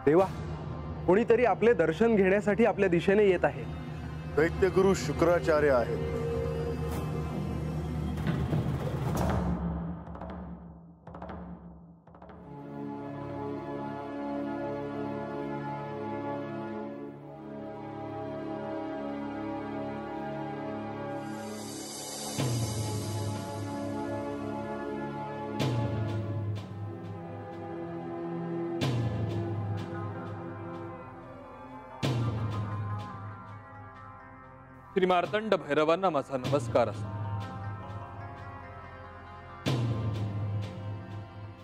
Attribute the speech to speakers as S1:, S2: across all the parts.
S1: देवा, कोणीतरी आपले दर्शन घेण्यासाठी आपल्या दिशेने येत आहे.
S2: दैत्यगुरु शुक्राचार्य आहेत.
S3: श्री मार्तंड भैरवांना माझा नमस्कार असतो.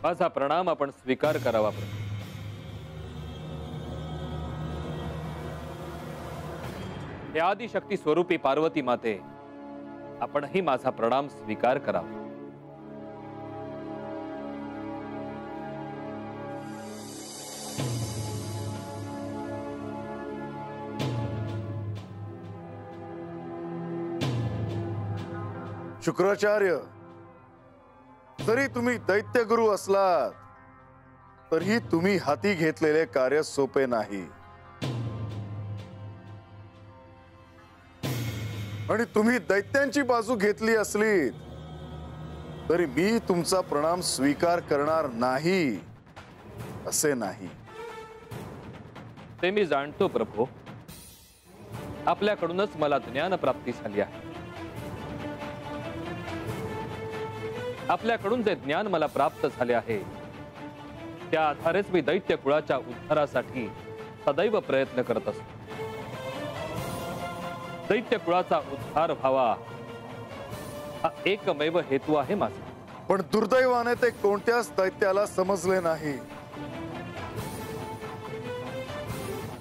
S3: माझा प्रणाम आपण स्वीकार करावा. हे आदिशक्ती स्वरूपी पार्वती माते, आपणही माझा प्रणाम स्वीकार करावा.
S2: शुक्राचार्य, जरी तुम्ही दैत्यगुरु असलात तरीही तुम्ही हाती घेतलेले कार्य सोपे नाही. आणि तुम्ही दैत्यांची बाजू घेतली असली तरी मी तुमचा प्रणाम स्वीकार करणार नाही असे नाही.
S3: ते मी जाणतो प्रभो. आपल्याकडूनच मला ज्ञान प्राप्ती झाली आहे. आपल्याकडून जे ज्ञान मला प्राप्त झाले आहे त्या आधारेच मी दैत्य कुळाच्या उद्धारासाठी सदैव प्रयत्न करत असतो. दैत्य कुळाचा उद्धार व्हावा हा एकमेव हेतू आहे माझा.
S2: पण दुर्दैवाने ते कोणत्याच दैत्याला समजले नाही.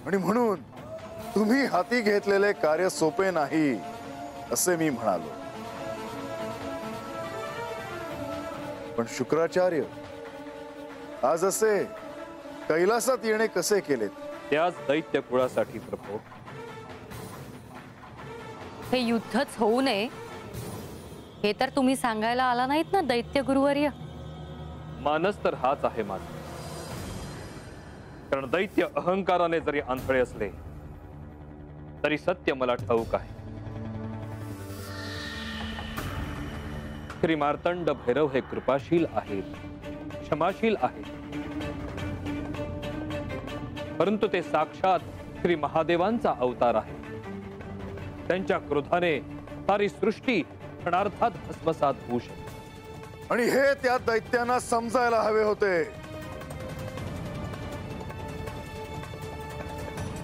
S2: आणि म्हणून तुम्ही हाती घेतलेले कार्य सोपे नाही असे मी म्हणालो. पण शुक्राचार्य, आज असे कैलासात येणे कसे केलेत?
S3: त्याच दैत्य कुळासाठी प्रभू.
S4: हे युद्धच होऊ नये हे तर तुम्ही सांगायला आला नाहीत ना दैत्य गुरुवर्य.
S3: मानस तर हाच आहे माझा. कारण दैत्य अहंकाराने जरी आंधळे असले तरी सत्य मला ठाऊक आहे. श्री मार्तंड भैरव हे कृपाशील आहेत, क्षमाशील आहेत. परंतु ते साक्षात श्री महादेवांचा अवतार आहे. त्यांच्या क्रोधाने सारी सृष्टी क्षणार्धात भस्मसात होऊ शकते.
S2: आणि हे त्या दैत्यांना समजायला हवे होते.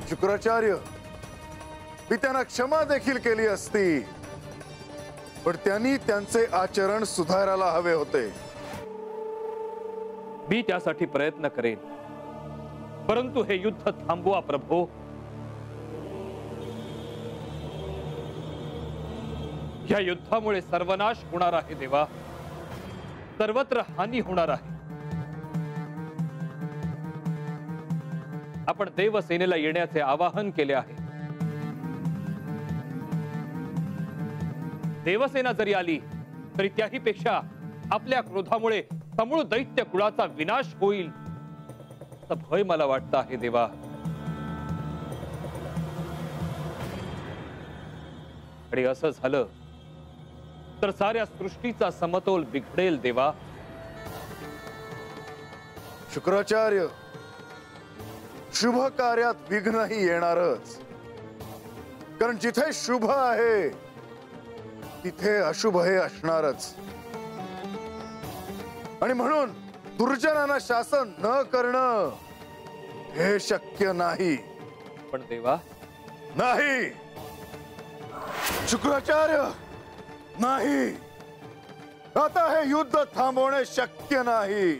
S2: शुक्राचार्य, मी त्यांना क्षमा देखील केली असती, पण त्यांनी त्यांचे आचरण सुधारायला हवे होते.
S3: मी त्यासाठी प्रयत्न करेन, परंतु हे युद्ध थांबवा प्रभो. या युद्धामुळे सर्वनाश होणार आहे देवा. सर्वत्र हानी होणार आहे. आपण देवसेनेला येण्याचे आवाहन केले आहे. देवसेना जरी आली तरी त्याही पेक्षा आपल्या क्रोधामुळे समूळ दैत्य कुळाचा विनाश होईल असा भय मला वाटतं आहे देवा. आणि असं झालं तर साऱ्या सृष्टीचा समतोल बिघडेल देवा.
S2: शुक्राचार्य, शुभ कार्यात विघ्नही येणारच. कारण जिथे शुभ आहे तिथे अशुभ हे असणारच. आणि म्हणून दुर्जनांना शासन न करणं हे शक्य नाही.
S3: पण देवा,
S2: नाही शुक्राचार्य, नाही. आता हे युद्ध थांबवणे शक्य नाही.